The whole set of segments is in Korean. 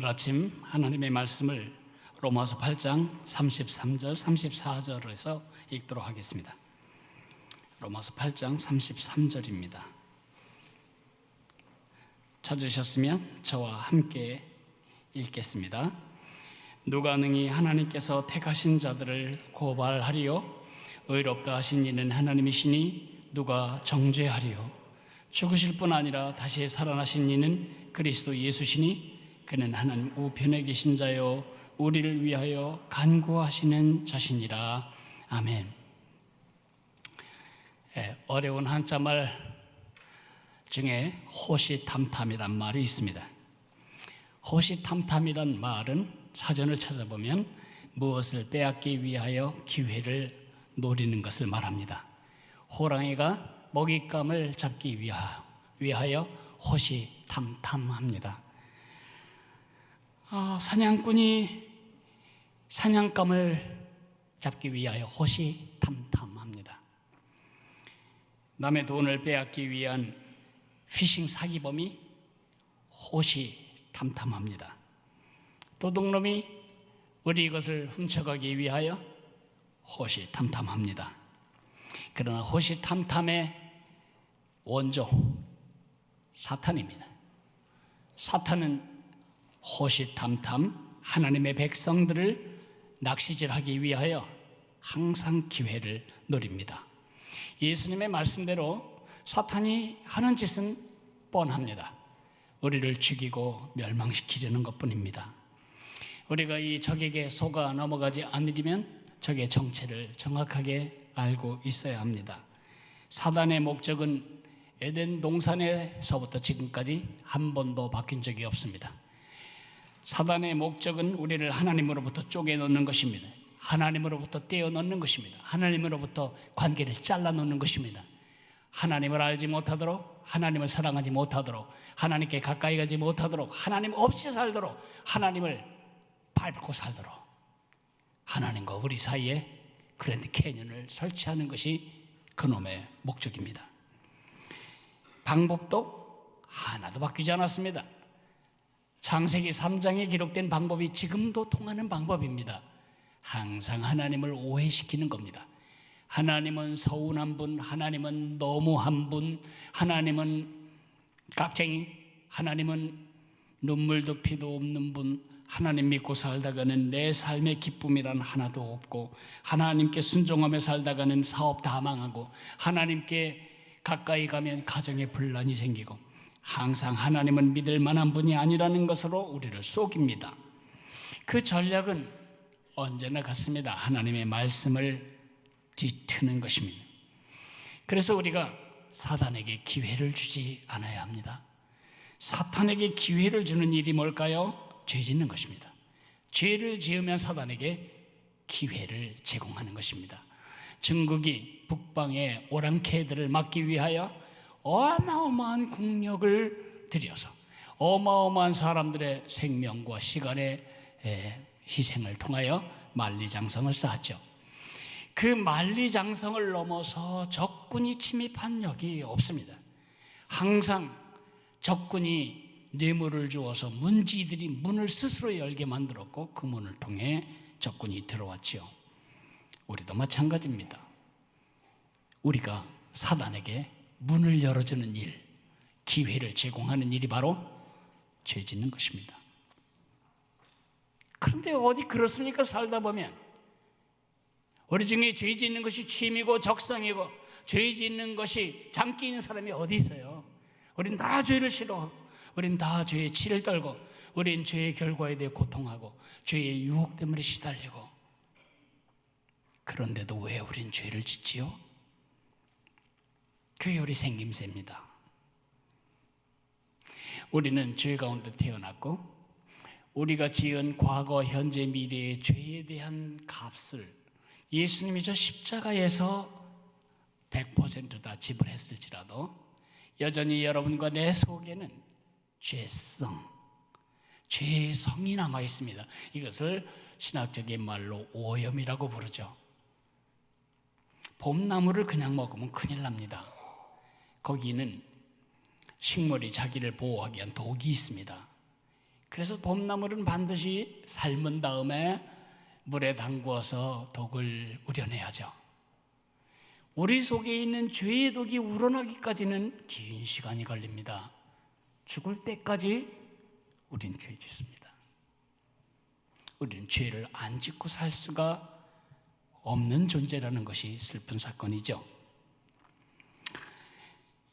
아침 하나님의 말씀을 로마서 8장 33절 34절에서 읽도록 하겠습니다. 로마서 8장 33절입니다. 찾으셨으면 저와 함께 읽겠습니다. 누가 능히 하나님께서 택하신 자들을 고발하리요? 의롭다 하신 이는 하나님이시니 누가 정죄하리요? 죽으실 뿐 아니라 다시 살아나신 이는 그리스도 예수시니 그는 하나님 우편에 계신 자요 우리를 위하여 간구하시는 자시니라. 아멘. 어려운 한자말 중에 호시탐탐이란 말이 있습니다. 호시탐탐이란 말은 사전을 찾아보면 무엇을 빼앗기 위하여 기회를 노리는 것을 말합니다. 호랑이가 먹잇감을 잡기 위하여 호시탐탐합니다. 사냥꾼이 사냥감을 잡기 위하여 호시탐탐합니다. 남의 돈을 빼앗기 위한 피싱 사기범이 호시탐탐합니다. 도둑놈이 우리 것을 훔쳐가기 위하여 호시탐탐합니다. 그러나 호시탐탐의 원조 사탄입니다. 사탄은 호시탐탐 하나님의 백성들을 낚시질하기 위하여 항상 기회를 노립니다. 예수님의 말씀대로 사탄이 하는 짓은 뻔합니다. 우리를 죽이고 멸망시키려는 것뿐입니다. 우리가 이 적에게 속아 넘어가지 않으려면 적의 정체를 정확하게 알고 있어야 합니다. 사단의 목적은 에덴 동산에서부터 지금까지 한 번도 바뀐 적이 없습니다. 사단의 목적은 우리를 하나님으로부터 쪼개놓는 것입니다. 하나님으로부터 떼어놓는 것입니다. 하나님으로부터 관계를 잘라놓는 것입니다. 하나님을 알지 못하도록, 하나님을 사랑하지 못하도록, 하나님께 가까이 가지 못하도록, 하나님 없이 살도록, 하나님을 밟고 살도록, 하나님과 우리 사이에 그랜드 캐년을 설치하는 것이 그놈의 목적입니다. 방법도 하나도 바뀌지 않았습니다. 창세기 3장에 기록된 방법이 지금도 통하는 방법입니다. 항상 하나님을 오해시키는 겁니다. 하나님은 서운한 분, 하나님은 너무한 분, 하나님은 깍쟁이, 하나님은 눈물도 피도 없는 분, 하나님 믿고 살다가는 내 삶의 기쁨이란 하나도 없고, 하나님께 순종하며 살다가는 사업 다 망하고, 하나님께 가까이 가면 가정에 분란이 생기고, 항상 하나님은 믿을 만한 분이 아니라는 것으로 우리를 속입니다. 그 전략은 언제나 같습니다. 하나님의 말씀을 뒤트는 것입니다. 그래서 우리가 사탄에게 기회를 주지 않아야 합니다. 사탄에게 기회를 주는 일이 뭘까요? 죄 짓는 것입니다. 죄를 지으면 사탄에게 기회를 제공하는 것입니다. 중국이 북방의 오랑캐들을 막기 위하여 어마어마한 국력을 들여서 어마어마한 사람들의 생명과 시간의 희생을 통하여 만리장성을 쌓았죠. 그 만리장성을 넘어서 적군이 침입한 적이 없습니다. 항상 적군이 뇌물을 주어서 문지들이 문을 스스로 열게 만들었고 그 문을 통해 적군이 들어왔죠. 우리도 마찬가지입니다. 우리가 사단에게 문을 열어주는 일, 기회를 제공하는 일이 바로 죄 짓는 것입니다. 그런데 어디 그렇습니까? 살다 보면 우리 중에 죄 짓는 것이 취미고 적성이고 죄 짓는 것이 장기 있는 사람이 어디 있어요? 우린 다 죄를 싫어. 우린 다 죄의 치를 떨고 우린 죄의 결과에 대해 고통하고 죄의 유혹 때문에 시달리고, 그런데도 왜 우린 죄를 짓지요? 그게 우리 생김새입니다. 우리는 죄 가운데 태어났고 우리가 지은 과거, 현재, 미래의 죄에 대한 값을 예수님이 저 십자가에서 100% 다 지불했을지라도 여전히 여러분과 내 속에는 죄의 성이 남아 있습니다. 이것을 신학적인 말로 오염이라고 부르죠. 봄나무를 그냥 먹으면 큰일 납니다. 거기는 식물이 자기를 보호하기 위한 독이 있습니다. 그래서 봄나물은 반드시 삶은 다음에 물에 담궈서 독을 우려내야죠. 우리 속에 있는 죄의 독이 우러나기까지는 긴 시간이 걸립니다. 죽을 때까지 우린 죄 짓습니다. 우리는 죄를 안 짓고 살 수가 없는 존재라는 것이 슬픈 사건이죠.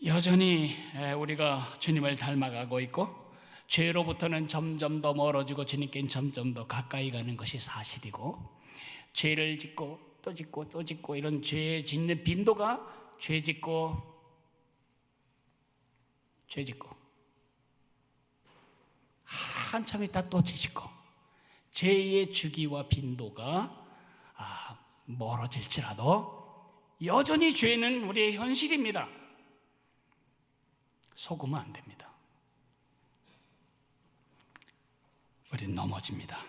여전히 우리가 주님을 닮아가고 있고 죄로부터는 점점 더 멀어지고 주님께는 점점 더 가까이 가는 것이 사실이고, 죄를 짓고 또 짓고 또 짓고 이런 죄 짓는 빈도가 죄 짓고 한참 있다 또 짓고 죄의 주기와 빈도가 멀어질지라도 여전히 죄는 우리의 현실입니다. 속으면 안 됩니다. 우린 넘어집니다.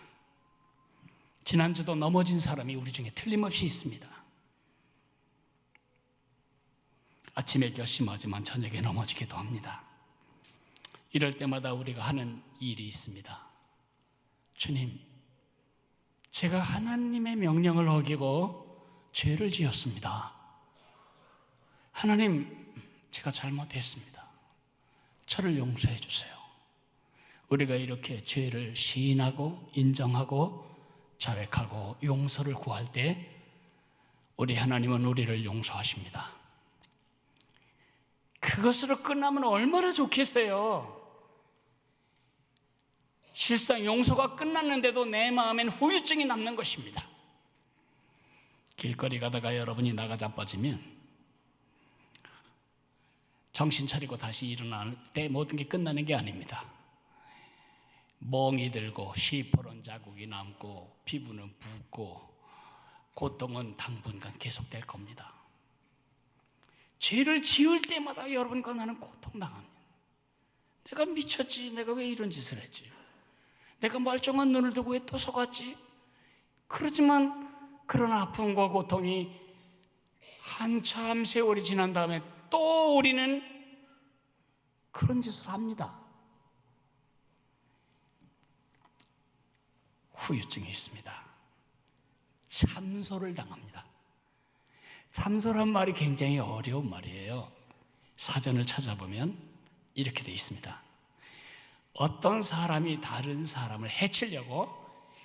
지난주도 넘어진 사람이 우리 중에 틀림없이 있습니다. 아침에 결심하지만 저녁에 넘어지기도 합니다. 이럴 때마다 우리가 하는 일이 있습니다. 주님, 제가 하나님의 명령을 어기고 죄를 지었습니다. 하나님, 제가 잘못했습니다. 저를 용서해 주세요. 우리가 이렇게 죄를 시인하고 인정하고 자백하고 용서를 구할 때 우리 하나님은 우리를 용서하십니다. 그것으로 끝나면 얼마나 좋겠어요. 실상 용서가 끝났는데도 내 마음엔 후유증이 남는 것입니다. 길거리 가다가 여러분이 나가 자빠지면 정신 차리고 다시 일어날 때 모든 게 끝나는 게 아닙니다. 멍이 들고 시퍼런 자국이 남고 피부는 붓고 고통은 당분간 계속될 겁니다. 죄를 지을 때마다 여러분과 나는 고통당합니다. 내가 미쳤지, 내가 왜 이런 짓을 했지, 내가 멀쩡한 눈을 두고 왜 또 속았지. 그러지만 그런 아픔과 고통이 한참 세월이 지난 다음에 또 우리는 그런 짓을 합니다. 후유증이 있습니다. 참소를 당합니다. 참소란 말이 굉장히 어려운 말이에요. 사전을 찾아보면 이렇게 돼 있습니다. 어떤 사람이 다른 사람을 해치려고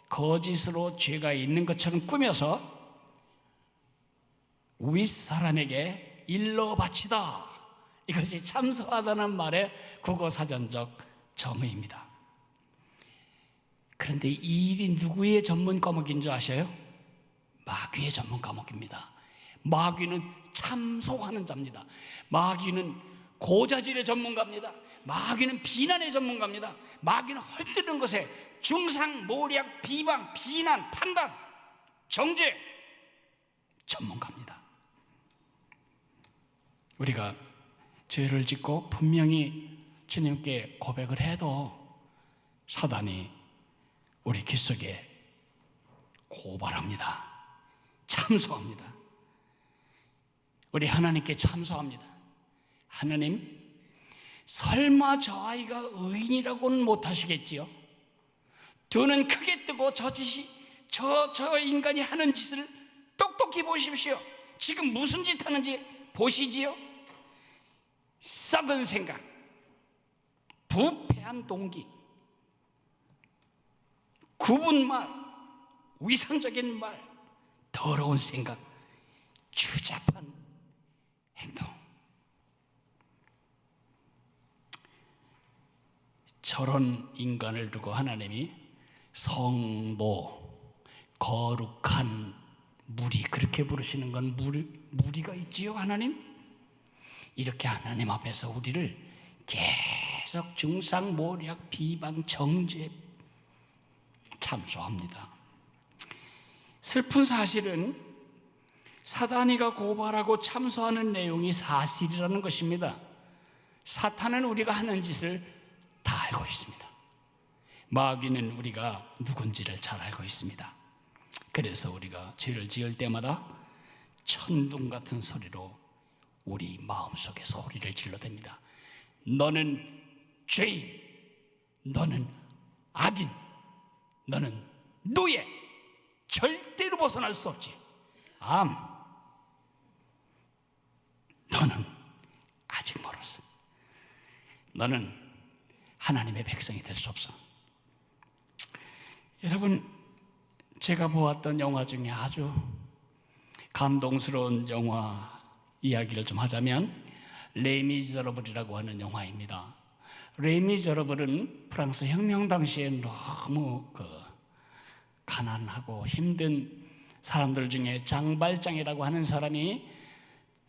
거짓으로 죄가 있는 것처럼 꾸며서 윗사람에게 일러 바치다. 이것이 참소하다는 말의 국어사전적 정의입니다. 그런데 이 일이 누구의 전문 과목인 줄 아셔요? 마귀의 전문 과목입니다. 마귀는 참소하는 자입니다. 마귀는 고자질의 전문가입니다. 마귀는 비난의 전문가입니다. 마귀는 헐뜯는 것에 중상, 모략, 비방, 비난, 판단, 정죄 전문가입니다. 우리가 죄를 짓고 분명히 주님께 고백을 해도 사단이 우리 귓 속에 고발합니다. 참소합니다. 우리 하나님께 참소합니다. 하나님, 설마 저 아이가 의인이라고는 못하시겠지요? 두 눈 크게 뜨고 저 인간이 하는 짓을 똑똑히 보십시오. 지금 무슨 짓 하는지 보시지요? 썩은 생각, 부패한 동기, 굽은 말, 위선적인 말, 더러운 생각, 추잡한 행동. 저런 인간을 두고 하나님이 성도, 거룩한 무리, 그렇게 부르시는 건 무리가 있지요, 하나님? 이렇게 하나님 앞에서 우리를 계속 중상, 모략, 비방, 정죄, 참소합니다. 슬픈 사실은 사단이가 고발하고 참소하는 내용이 사실이라는 것입니다. 사탄은 우리가 하는 짓을 다 알고 있습니다. 마귀는 우리가 누군지를 잘 알고 있습니다. 그래서 우리가 죄를 지을 때마다 천둥 같은 소리로 우리 마음속에 소리를 질러댑니다. 너는 죄인, 너는 악인, 너는 노예, 절대로 벗어날 수 없지. 암, 너는 아직 멀었어. 너는 하나님의 백성이 될 수 없어. 여러분, 제가 보았던 영화 중에 아주 감동스러운 영화 이야기를 좀 하자면 레미제러블이라고 하는 영화입니다. 레미제러블은 프랑스 혁명 당시에 너무 가난하고 힘든 사람들 중에 장발장이라고 하는 사람이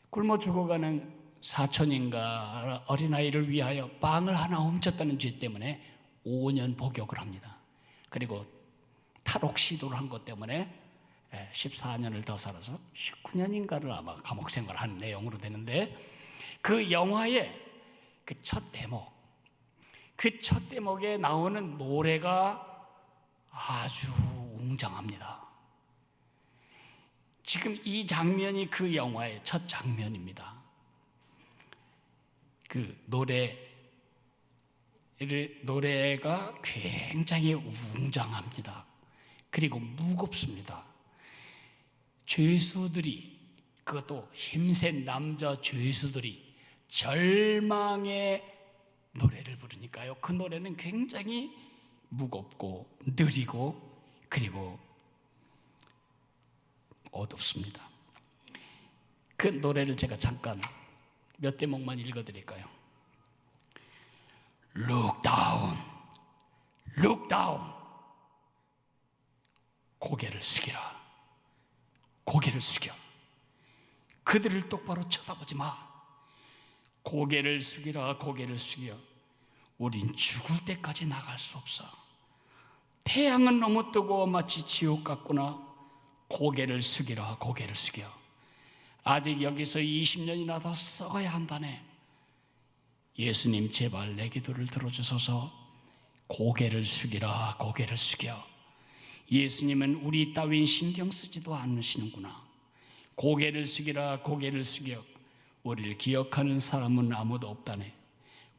굶어 죽어가는 사촌인가 어린아이를 위하여 빵을 하나 훔쳤다는 죄 때문에 5년 복역을 합니다. 그리고 탈옥 시도를 한 것 때문에 14년을 더 살아서 19년인가를 아마 감옥 생활을 한 내용으로 되는데, 그 영화의 그 첫 대목에 나오는 노래가 아주 웅장합니다. 지금 이 장면이 그 영화의 첫 장면입니다. 그 노래가 굉장히 웅장합니다. 그리고 무겁습니다. 죄수들이, 그것도 힘센 남자 죄수들이 절망의 노래를 부르니까요, 그 노래는 굉장히 무겁고 느리고 그리고 어둡습니다. 그 노래를 제가 잠깐 몇 대목만 읽어드릴까요? Look down, look down. 고개를 숙이라, 고개를 숙여. 그들을 똑바로 쳐다보지 마. 고개를 숙이라, 고개를 숙여. 우린 죽을 때까지 나갈 수 없어. 태양은 너무 뜨거워 마치 지옥 같구나. 고개를 숙이라, 고개를 숙여. 아직 여기서 20년이나 더 썩어야 한다네. 예수님, 제발 내 기도를 들어주소서. 고개를 숙이라, 고개를 숙여. 예수님은 우리 따윈 신경 쓰지도 않으시는구나. 고개를 숙이라, 고개를 숙여. 우리를 기억하는 사람은 아무도 없다네.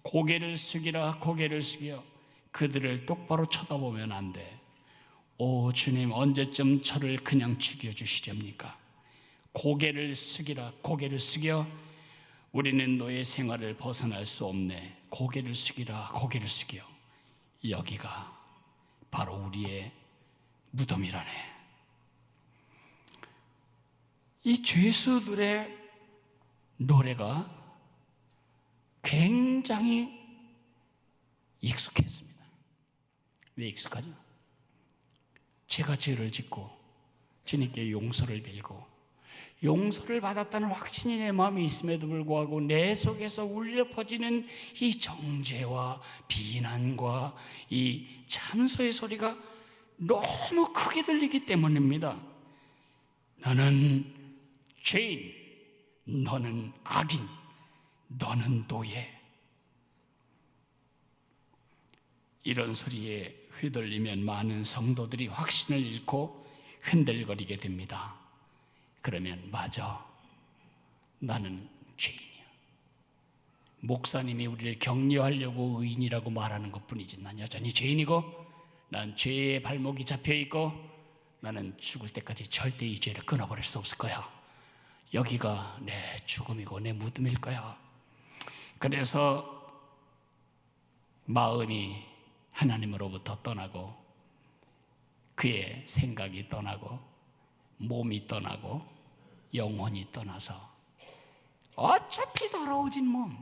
고개를 숙이라, 고개를 숙여. 그들을 똑바로 쳐다보면 안 돼. 오 주님, 언제쯤 저를 그냥 죽여주시렵니까? 고개를 숙이라, 고개를 숙여. 우리는 너의 생활을 벗어날 수 없네. 고개를 숙이라, 고개를 숙여. 여기가 바로 우리의 무덤이라네. 이 죄수들의 노래가 굉장히 익숙했습니다. 왜 익숙하죠? 제가 죄를 짓고 주님께 용서를 빌고 용서를 받았다는 확신이 내 마음에 있음에도 불구하고 내 속에서 울려 퍼지는 이 정죄와 비난과 이 참소의 소리가 너무 크게 들리기 때문입니다. 너는 죄인, 너는 악인, 너는 노예. 이런 소리에 휘둘리면 많은 성도들이 확신을 잃고 흔들거리게 됩니다. 그러면 맞아, 나는 죄인이야. 목사님이 우리를 격려하려고 의인이라고 말하는 것뿐이지 난 여전히 죄인이고, 난 죄의 발목이 잡혀있고, 나는 죽을 때까지 절대 이 죄를 끊어버릴 수 없을 거야. 여기가 내 죽음이고 내 무덤일 거야. 그래서 마음이 하나님으로부터 떠나고 그의 생각이 떠나고 몸이 떠나고 영혼이 떠나서 어차피 더러워진 몸,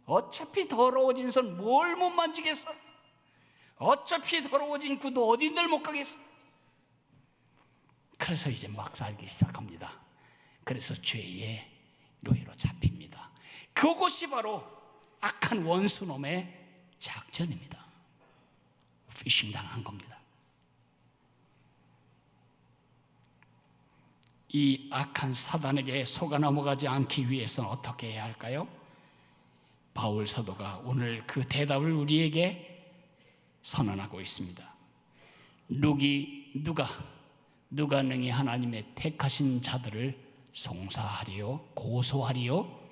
어차피 더러워진 손 뭘 못 만지겠어? 어차피 더러워진 구두 어딘들 못 가겠어? 그래서 이제 막 살기 시작합니다. 그래서 죄의 노예로 잡힙니다. 그것이 바로 악한 원수놈의 작전입니다. 피싱 당한 겁니다. 이 악한 사단에게 속아 넘어가지 않기 위해서는 어떻게 해야 할까요? 바울 사도가 오늘 그 대답을 우리에게 선언하고 있습니다. 누가 능히 하나님의 택하신 자들을 송사하리요, 고소하리요?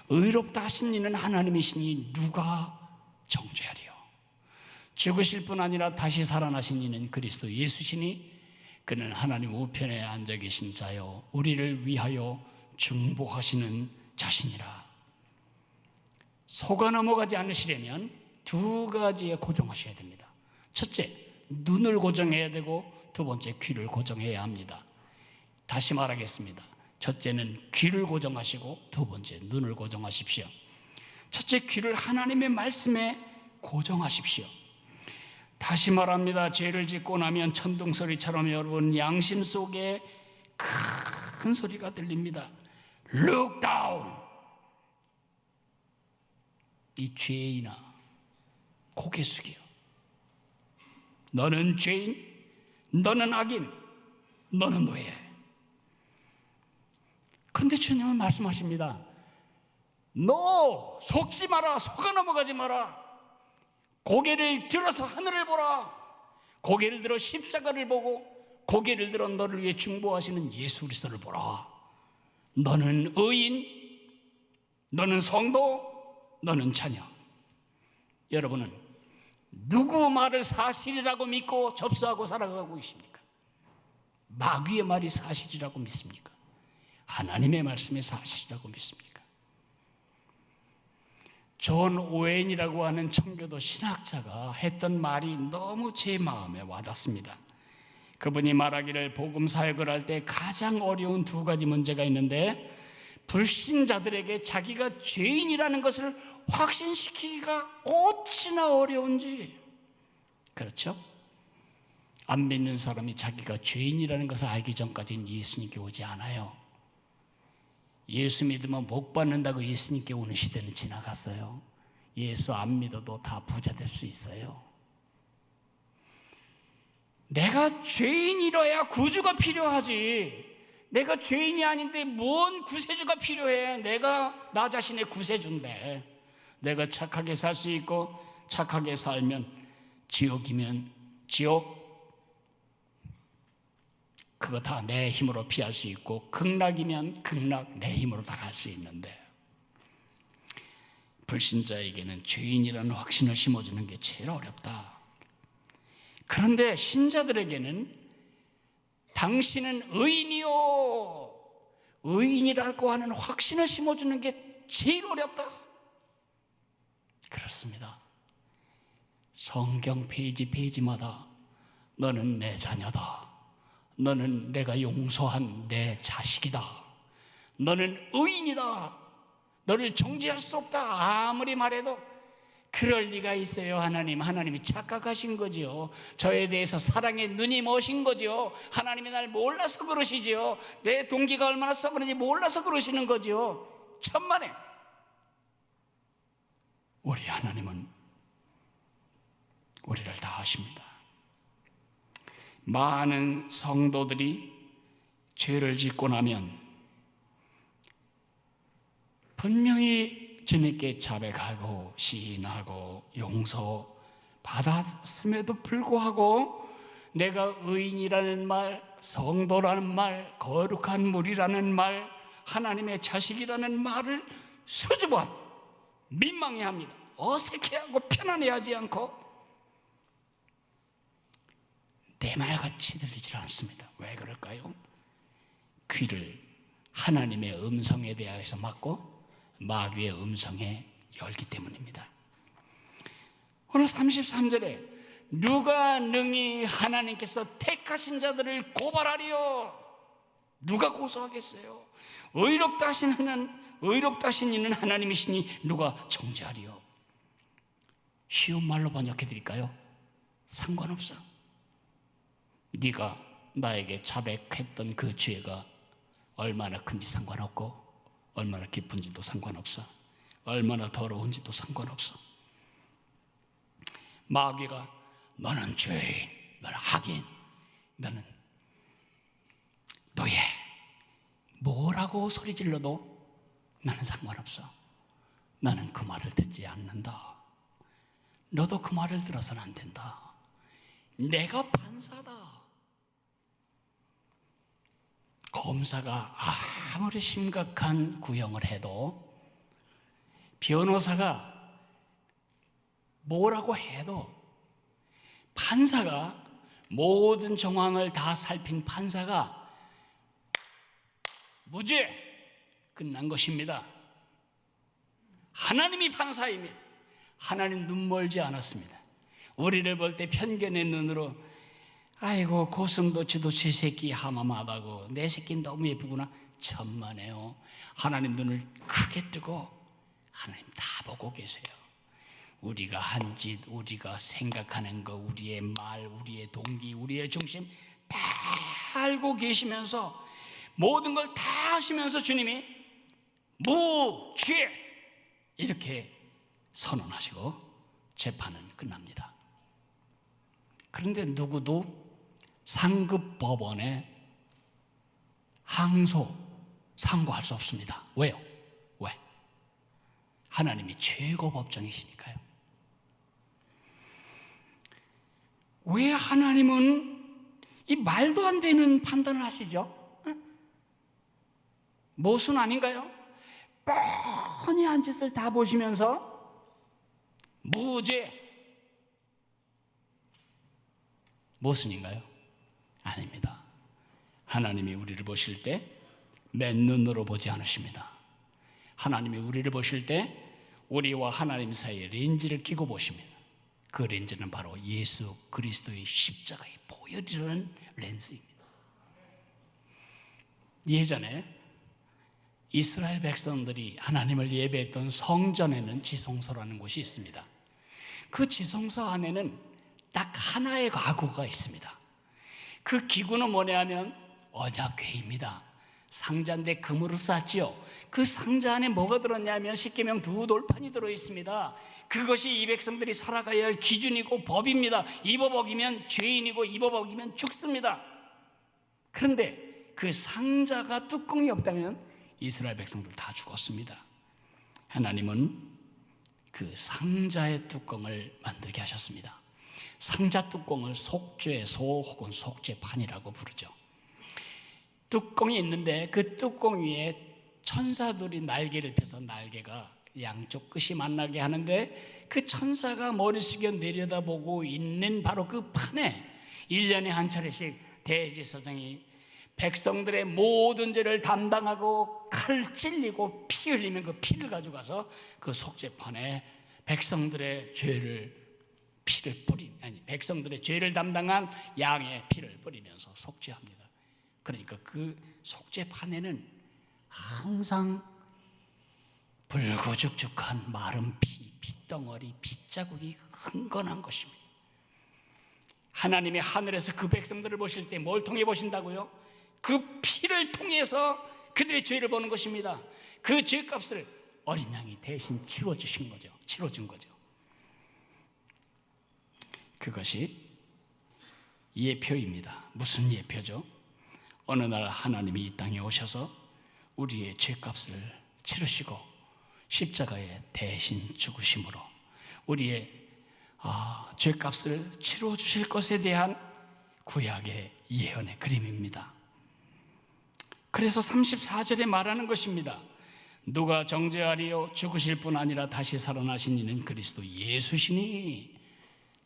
의롭다 하신 이는 하나님이시니 누가 정죄하리요? 죽으실 뿐 아니라 다시 살아나신 이는 그리스도 예수시니 그는 하나님 우편에 앉아 계신 자요 우리를 위하여 중보하시는 자신이라. 속아 넘어가지 않으시려면 두 가지에 고정하셔야 됩니다. 첫째, 눈을 고정해야 되고 두 번째, 귀를 고정해야 합니다. 다시 말하겠습니다. 첫째는 귀를 고정하시고 두 번째, 눈을 고정하십시오. 첫째, 귀를 하나님의 말씀에 고정하십시오. 다시 말합니다. 죄를 짓고 나면 천둥소리처럼 여러분 양심 속에 큰 소리가 들립니다. Look down. 이 죄인아, 고개 숙여. 너는 죄인, 너는 악인, 너는 노예. 그런데 주님은 말씀하십니다. 너 속지 마라, 속아 넘어가지 마라. 고개를 들어서 하늘을 보라. 고개를 들어 십자가를 보고 고개를 들어 너를 위해 중보하시는 예수 그리스도를 보라. 너는 의인, 너는 성도, 너는 자녀. 여러분은 누구 말을 사실이라고 믿고 접수하고 살아가고 계십니까? 마귀의 말이 사실이라고 믿습니까? 하나님의 말씀이 사실이라고 믿습니까? 존 오웬이라고 하는 청교도 신학자가 했던 말이 너무 제 마음에 와닿습니다. 그분이 말하기를 복음 사역을 할 때 가장 어려운 두 가지 문제가 있는데 불신자들에게 자기가 죄인이라는 것을 확신시키기가 어찌나 어려운지. 그렇죠? 안 믿는 사람이 자기가 죄인이라는 것을 알기 전까지는 예수님께 오지 않아요. 예수 믿으면 복 받는다고 예수님께 오는 시대는 지나갔어요. 예수 안 믿어도 다 부자 될 수 있어요. 내가 죄인이라야 구주가 필요하지. 내가 죄인이 아닌데 뭔 구세주가 필요해. 내가 나 자신의 구세주인데. 내가 착하게 살 수 있고 착하게 살면 지옥이면 지옥, 그거 다 내 힘으로 피할 수 있고 극락이면 극락, 내 힘으로 다 갈 수 있는데 불신자에게는 죄인이라는 확신을 심어주는 게 제일 어렵다. 그런데 신자들에게는 당신은 의인이요, 의인이라고 하는 확신을 심어주는 게 제일 어렵다. 그렇습니다. 성경 페이지마다 너는 내 자녀다, 너는 내가 용서한 내 자식이다, 너는 의인이다, 너를 정죄할 수 없다. 아무리 말해도 그럴 리가 있어요. 하나님이 착각하신 거죠. 저에 대해서 사랑의 눈이 머신 거죠. 하나님이 날 몰라서 그러시죠. 내 동기가 얼마나 썩은지 몰라서 그러시는 거죠. 천만에 우리 하나님은 우리를 다 아십니다. 많은 성도들이 죄를 짓고 나면 분명히 주님께 자백하고 시인하고 용서 받았음에도 불구하고 내가 의인이라는 말, 성도라는 말, 거룩한 물이라는 말, 하나님의 자식이라는 말을 수줍어합니다. 민망해합니다. 어색해하고 편안해하지 않고 내 말같이 들리질 않습니다. 왜 그럴까요? 귀를 하나님의 음성에 대하여서 막고 마귀의 음성에 열기 때문입니다. 오늘 33절에 누가 능히 하나님께서 택하신 자들을 고발하리요? 누가 고소하겠어요? 의롭다 하신 이는 하나님이시니 누가 정죄하리요? 쉬운 말로 번역해 드릴까요? 상관없어. 네가 나에게 자백했던 그 죄가 얼마나 큰지 상관없고 얼마나 깊은지도 상관없어. 얼마나 더러운지도 상관없어. 마귀가 너는 죄인, 너는 악인, 너는 노예, 뭐라고 소리질러도 나는 상관없어. 나는 그 말을 듣지 않는다. 너도 그 말을 들어서는 안 된다. 내가 판사다. 검사가 아무리 심각한 구형을 해도, 변호사가 뭐라고 해도 판사가, 모든 정황을 다 살핀 판사가 무죄 끝난 것입니다. 하나님이 판사입니다. 하나님 눈 멀지 않았습니다. 우리를 볼 때 편견의 눈으로 아이고 고슴도치도 제 새끼 하마마다고 내 새끼는 너무 예쁘구나, 천만에요. 하나님 눈을 크게 뜨고 하나님 다 보고 계세요. 우리가 한 짓, 우리가 생각하는 거, 우리의 말, 우리의 동기, 우리의 중심 다 알고 계시면서 모든 걸 다 하시면서 주님이 무죄 이렇게 선언하시고 재판은 끝납니다. 그런데 누구도 상급 법원에 상고할 수 없습니다. 왜요? 왜? 하나님이 최고 법정이시니까요. 왜 하나님은 이 말도 안 되는 판단을 하시죠? 모순 아닌가요? 뻔히 한 짓을 다 보시면서 무죄, 모순인가요? 아닙니다. 하나님이 우리를 보실 때 맨눈으로 보지 않으십니다. 하나님이 우리를 보실 때 우리와 하나님 사이에 렌즈를 끼고 보십니다. 그 렌즈는 바로 예수 그리스도의 십자가의 보혈이라는 렌즈입니다. 예전에 이스라엘 백성들이 하나님을 예배했던 성전에는 지성소라는 곳이 있습니다. 그 지성소 안에는 딱 하나의 가구가 있습니다. 그 기구는 뭐냐면 언약궤입니다. 상자인데 금으로 쌌지요. 그 상자 안에 뭐가 들었냐면 십계명 두 돌판이 들어있습니다. 그것이 이 백성들이 살아가야 할 기준이고 법입니다. 이 법 어기면 죄인이고 이 법 어기면 죽습니다. 그런데 그 상자가 뚜껑이 없다면 이스라엘 백성들 다 죽었습니다. 하나님은 그 상자의 뚜껑을 만들게 하셨습니다. 상자 뚜껑을 속죄소 혹은 속죄판이라고 부르죠. 뚜껑이 있는데 그 뚜껑 위에 천사들이 날개를 펴서 날개가 양쪽 끝이 만나게 하는데 그 천사가 머리 숙여 내려다보고 있는 바로 그 판에 1년에 한 차례씩 대제사장이 백성들의 모든 죄를 담당하고 칼 찔리고 피 흘리면 그 피를 가져가서 그 속죄판에 백성들의 죄를 담당한 양의 피를 뿌리면서 속죄합니다. 그러니까 그 속죄판에는 항상 불구죽죽한 마른 핏덩어리, 핏자국이 흥건한 것입니다. 하나님이 하늘에서 그 백성들을 보실 때 뭘 통해 보신다고요? 그 피를 통해서 그들의 죄를 보는 것입니다. 그 죄값을 어린 양이 대신 치러준 거죠. 그것이 예표입니다. 무슨 예표죠? 어느 날 하나님이 이 땅에 오셔서 우리의 죄값을 치르시고 십자가에 대신 죽으심으로 우리의 죄값을 치러주실 것에 대한 구약의 예언의 그림입니다. 그래서 34절에 말하는 것입니다. 누가 정죄하리요? 죽으실 뿐 아니라 다시 살아나신 이는 그리스도 예수시니.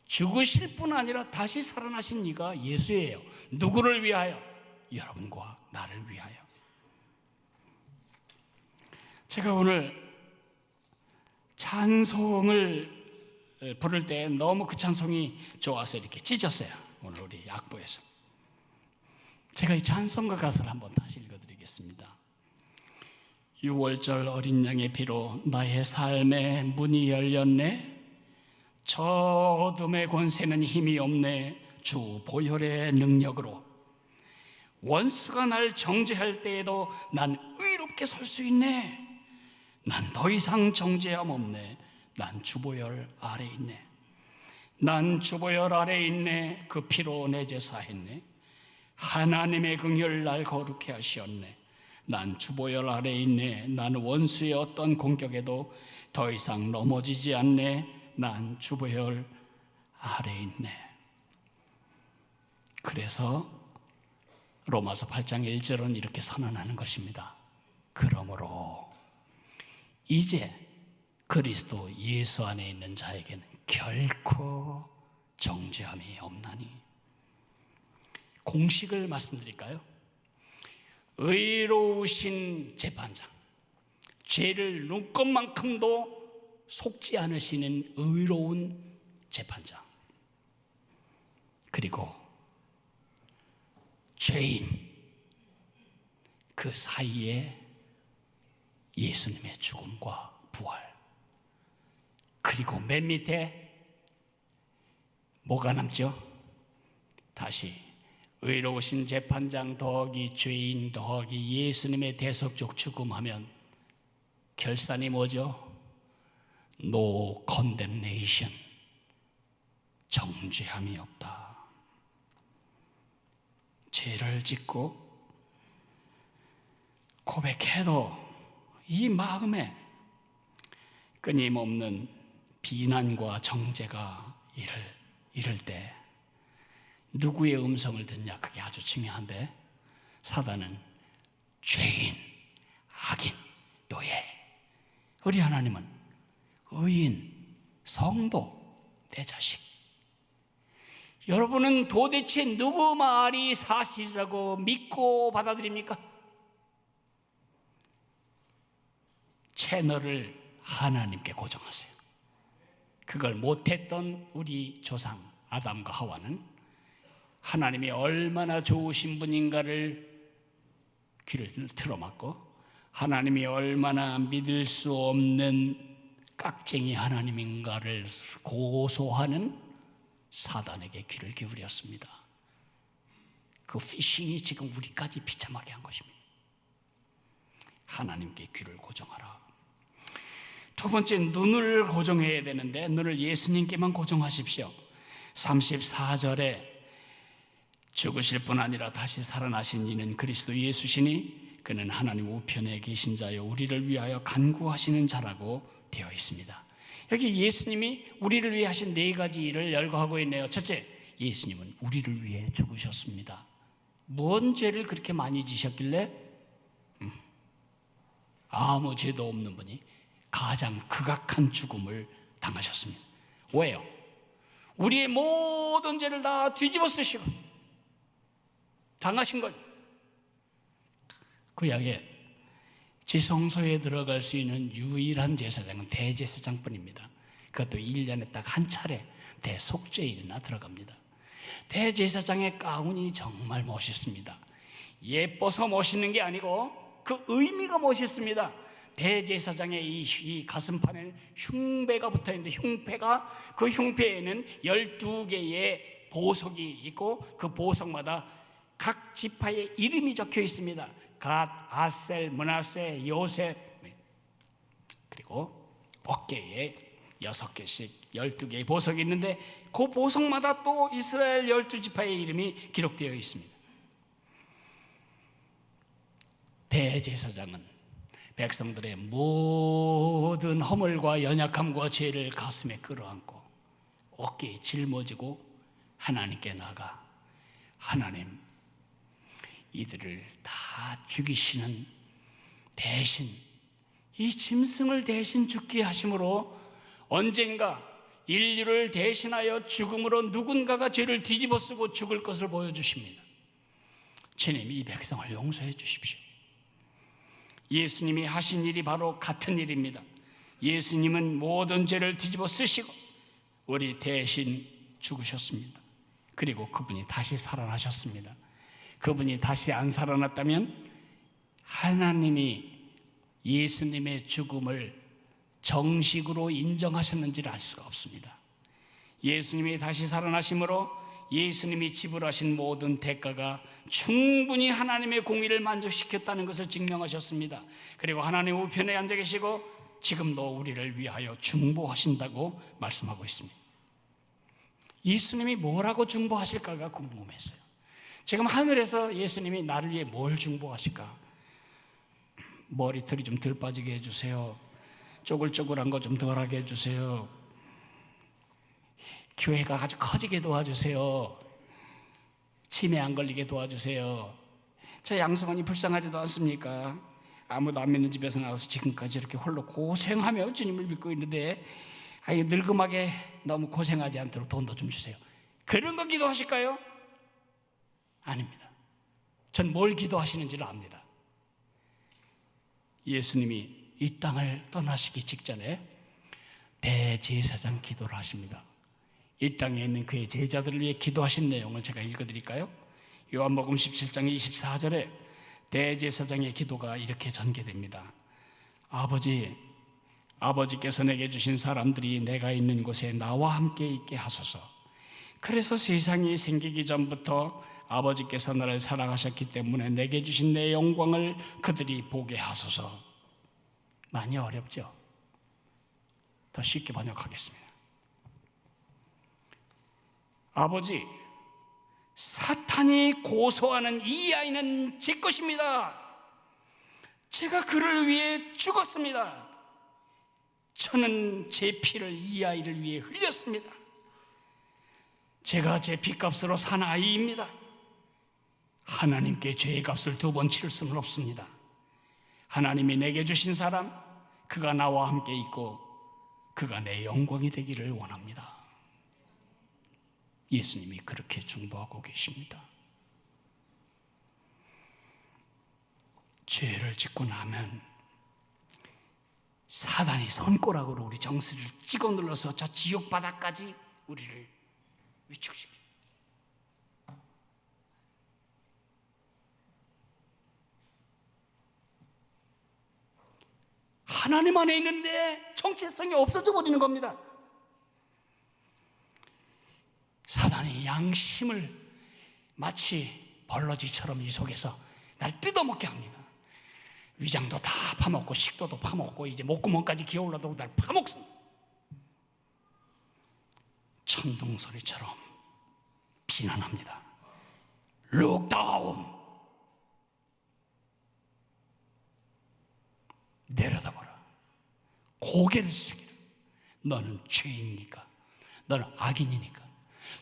죽으실 뿐 아니라 다시 살아나신 이가 예수예요. 누구를 위하여? 여러분과 나를 위하여. 제가 오늘 찬송을 부를 때 너무 그 찬송이 좋아서 이렇게 찢었어요. 오늘 우리 악보에서. 제가 이 찬송가 가사를 한번 다시 읽어드리겠습니다. 6월절 어린 양의 피로 나의 삶의 문이 열렸네. 저 어둠의 권세는 힘이 없네. 주 보혈의 능력으로 원수가 날 정죄할 때에도 난 의롭게 설 수 있네. 난 더 이상 정죄함 없네. 난 주보혈 아래 있네. 난 주보혈 아래 있네. 그 피로 내 죄 사했네. 하나님의 긍휼 날 거룩해 하시었네. 난 주보혈 아래 있네. 난 원수의 어떤 공격에도 더 이상 넘어지지 않네. 난 주보혈 아래 있네. 그래서 로마서 8장 1절은 이렇게 선언하는 것입니다. 그러므로 이제 그리스도 예수 안에 있는 자에게는 결코 정죄함이 없나니. 공식을 말씀드릴까요? 의로우신 재판장, 죄를 눈꼽만큼도 속지 않으시는 의로운 재판장, 그리고 죄인, 그 사이에 예수님의 죽음과 부활, 그리고 맨 밑에 뭐가 남죠? 다시 의로우신 재판장 더하기 죄인 더하기 예수님의 대속적 죽음하면 결산이 뭐죠? No condemnation, 정죄함이 없다. 죄를 짓고 고백해도 이 마음에 끊임없는 비난과 정죄가 이럴 때 누구의 음성을 듣냐? 그게 아주 중요한데, 사단은 죄인, 악인, 노예. 우리 하나님은 의인, 성도, 내 자식. 여러분은 도대체 누구 말이 사실이라고 믿고 받아들입니까? 채널을 하나님께 고정하세요. 그걸 못했던 우리 조상 아담과 하와는 하나님이 얼마나 좋으신 분인가를 귀를 틀어막고, 하나님이 얼마나 믿을 수 없는 깍쟁이 하나님인가를 고소하는 사단에게 귀를 기울였습니다. 그 피싱이 지금 우리까지 비참하게 한 것입니다. 하나님께 귀를 고정하라. 두 번째, 눈을 고정해야 되는데 눈을 예수님께만 고정하십시오. 34절에 죽으실 뿐 아니라 다시 살아나신 이는 그리스도 예수시니 그는 하나님 우편에 계신 자요 우리를 위하여 간구하시는 자라고 되어 있습니다. 여기 예수님이 우리를 위해 하신 네 가지 일을 열거하고 있네요. 첫째, 예수님은 우리를 위해 죽으셨습니다. 뭔 죄를 그렇게 많이 지셨길래 아무 죄도 없는 분이 가장 극악한 죽음을 당하셨습니다. 왜요? 우리의 모든 죄를 다 뒤집어 쓰시고 당하신 것. 구약에 지성소에 들어갈 수 있는 유일한 제사장은 대제사장뿐입니다. 그것도 1년에 딱 한 차례 대속죄일이나 들어갑니다. 대제사장의 가운이 정말 멋있습니다. 예뻐서 멋있는 게 아니고 그 의미가 멋있습니다. 대제사장의 이 가슴판에는 흉배가 붙어있는데 그 흉배에는 12개의 보석이 있고 그 보석마다 각 지파의 이름이 적혀 있습니다. 갓, 아셀, 므낫세, 요셉. 그리고 어깨에 6개씩 12개의 보석이 있는데 그 보석마다 또 이스라엘 12지파의 이름이 기록되어 있습니다. 대제사장은 백성들의 모든 허물과 연약함과 죄를 가슴에 끌어안고 어깨에 짊어지고 하나님께 나가, 하나님, 이들을 다 죽이시는 대신, 이 짐승을 대신 죽게 하심으로 언젠가 인류를 대신하여 죽음으로 누군가가 죄를 뒤집어 쓰고 죽을 것을 보여주십니다. 주님, 이 백성을 용서해 주십시오. 예수님이 하신 일이 바로 같은 일입니다. 예수님은 모든 죄를 뒤집어 쓰시고 우리 대신 죽으셨습니다. 그리고 그분이 다시 살아나셨습니다. 그분이 다시 안 살아났다면 하나님이 예수님의 죽음을 정식으로 인정하셨는지를 알 수가 없습니다. 예수님이 다시 살아나심으로 예수님이 지불하신 모든 대가가 충분히 하나님의 공의를 만족시켰다는 것을 증명하셨습니다. 그리고 하나님 우편에 앉아 계시고 지금도 우리를 위하여 중보하신다고 말씀하고 있습니다. 예수님이 뭐라고 중보하실까가 궁금했어요. 지금 하늘에서 예수님이 나를 위해 뭘 중보하실까? 머리털이 좀 덜 빠지게 해주세요. 쪼글쪼글한 거 좀 덜하게 해주세요. 교회가 아주 커지게 도와주세요. 치매 안 걸리게 도와주세요. 저 양성원이 불쌍하지도 않습니까? 아무도 안 믿는 집에서 나와서 지금까지 이렇게 홀로 고생하며 주님을 믿고 있는데 아이 늙음하게 너무 고생하지 않도록 돈도 좀 주세요. 그런 거 기도하실까요? 아닙니다. 전 뭘 기도하시는지를 압니다. 예수님이 이 땅을 떠나시기 직전에 대제사장 기도를 하십니다. 이 땅에 있는 그의 제자들을 위해 기도하신 내용을 제가 읽어드릴까요? 요한복음 17장 24절에 대제사장의 기도가 이렇게 전개됩니다. 아버지께서 내게 주신 사람들이 내가 있는 곳에 나와 함께 있게 하소서. 그래서 세상이 생기기 전부터 아버지께서 나를 사랑하셨기 때문에 내게 주신 내 영광을 그들이 보게 하소서. 많이 어렵죠? 더 쉽게 번역하겠습니다. 아버지, 사탄이 고소하는 이 아이는 제 것입니다. 제가 그를 위해 죽었습니다. 저는 제 피를 이 아이를 위해 흘렸습니다. 제가 제 피값으로 산 아이입니다. 하나님께 죄의 값을 2번 치를 수는 없습니다. 하나님이 내게 주신 사람, 그가 나와 함께 있고 그가 내 영광이 되기를 원합니다. 예수님이 그렇게 중보하고 계십니다. 죄를 짓고 나면 사단이 손가락으로 우리 정수리를 찍어 눌러서 저 지옥 바닥까지 우리를 위축시킵니다. 하나님 안에 있는데 정체성이 없어져 버리는 겁니다. 사단이 양심을 마치 벌러지처럼 이 속에서 날 뜯어먹게 합니다. 위장도 다 파먹고 식도도 파먹고 이제 목구멍까지 기어올라도록 날 파먹습니다. 천둥소리처럼 비난합니다. Look down. 내려다보라. 고개를 숙이라. 너는 죄인이니까, 너는 악인이니까,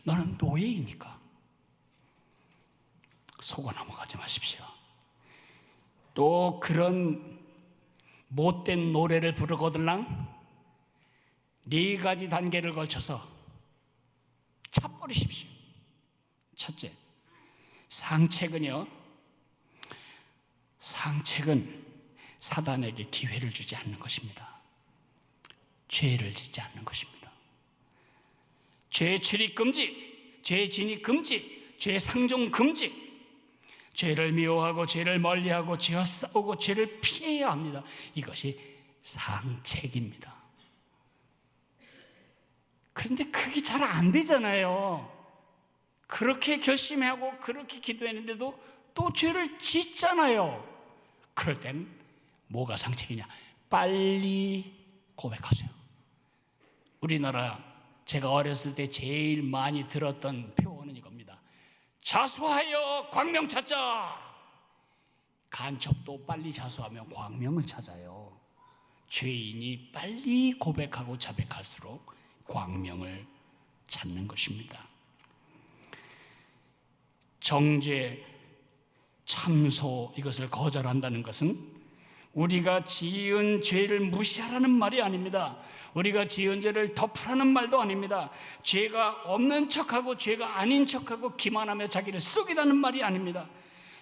너는 노예이니까 속아 넘어가지 마십시오. 또 그런 못된 노래를 부르거들랑 4가지 단계를 거쳐서 차버리십시오. 첫째, 상책은 사단에게 기회를 주지 않는 것입니다. 죄를 짓지 않는 것입니다. 죄 출입 금지, 죄 진입 금지, 죄 상종 금지. 죄를 미워하고 죄를 멀리하고 죄와 싸우고 죄를 피해야 합니다. 이것이 상책입니다. 그런데 그게 잘 안 되잖아요. 그렇게 결심하고 그렇게 기도했는데도 또 죄를 짓잖아요. 그럴 땐 뭐가 상책이냐? 빨리 고백하세요. 우리나라 제가 어렸을 때 제일 많이 들었던 표현은 이겁니다. 자수하여 광명 찾자. 간첩도 빨리 자수하면 광명을 찾아요. 죄인이 빨리 고백하고 자백할수록 광명을 찾는 것입니다. 정죄, 참소 이것을 거절한다는 것은 우리가 지은 죄를 무시하라는 말이 아닙니다. 우리가 지은 죄를 덮으라는 말도 아닙니다. 죄가 없는 척하고 죄가 아닌 척하고 기만하며 자기를 속이라는 말이 아닙니다.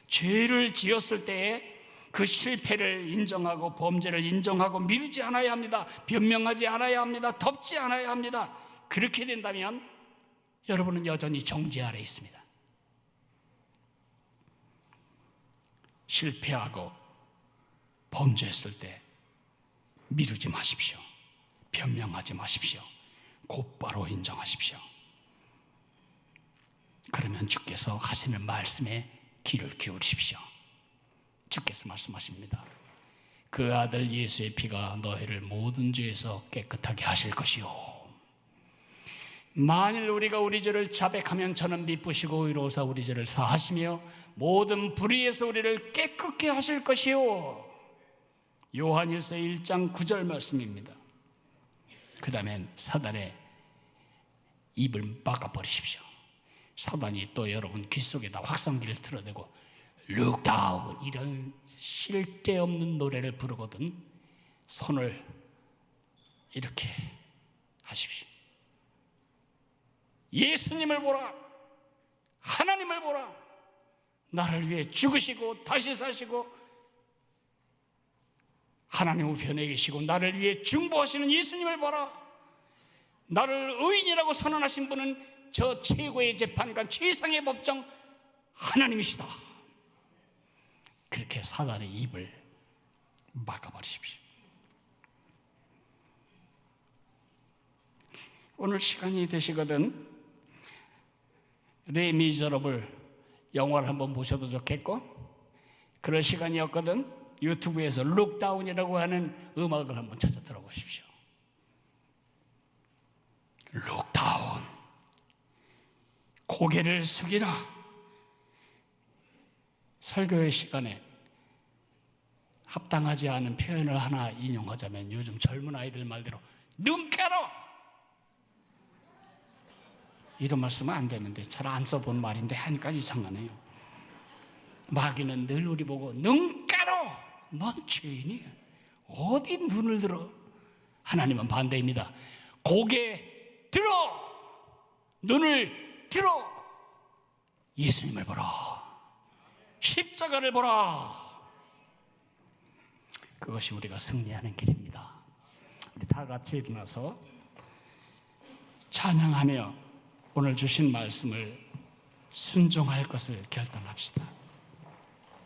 죄를 지었을 때에 그 실패를 인정하고 범죄를 인정하고 미루지 않아야 합니다. 변명하지 않아야 합니다. 덮지 않아야 합니다. 그렇게 된다면 여러분은 여전히 정죄 아래 있습니다. 실패하고 범죄했을 때 미루지 마십시오. 변명하지 마십시오. 곧바로 인정하십시오. 그러면 주께서 하시는 말씀에 귀를 기울이십시오. 주께서 말씀하십니다. 그 아들 예수의 피가 너희를 모든 죄에서 깨끗하게 하실 것이요. 만일 우리가 우리 죄를 자백하면 저는 미쁘시고 의로우사 우리 죄를 사하시며 모든 불의에서 우리를 깨끗게 하실 것이요. 요한일서 1장 9절 말씀입니다. 그 다음엔 사단의 입을 막아버리십시오. 사단이 또 여러분 귀 속에다 확성기를 틀어대고 Look down 이런 쓸데없는 노래를 부르거든 손을 이렇게 하십시오. 예수님을 보라. 하나님을 보라. 나를 위해 죽으시고 다시 사시고 하나님 우편에 계시고 나를 위해 중보하시는 예수님을 보라. 나를 의인이라고 선언하신 분은 저 최고의 재판관, 최상의 법정 하나님이시다. 그렇게 사단의 입을 막아버리십시오. 오늘 시간이 되시거든 레 미저러블 영화를 한번 보셔도 좋겠고, 그럴 시간이 없거든 유튜브에서 룩다운이라고 하는 음악을 한번 찾아 들어보십시오. 룩다운. 고개를 숙이라. 설교의 시간에 합당하지 않은 표현을 하나 인용하자면 요즘 젊은 아이들 말대로 눈 깨라 이런 말씀은 안 되는데 잘 안 써본 말인데 하니까 이상하네요. 마귀는 늘 우리 보고 눈 깨라. 넌 죄인이야. 어디 눈을 들어? 하나님은 반대입니다. 고개 들어. 눈을 들어. 예수님을 보라. 십자가를 보라. 그것이 우리가 승리하는 길입니다. 우리 다 같이 일어나서 찬양하며 오늘 주신 말씀을 순종할 것을 결단합시다.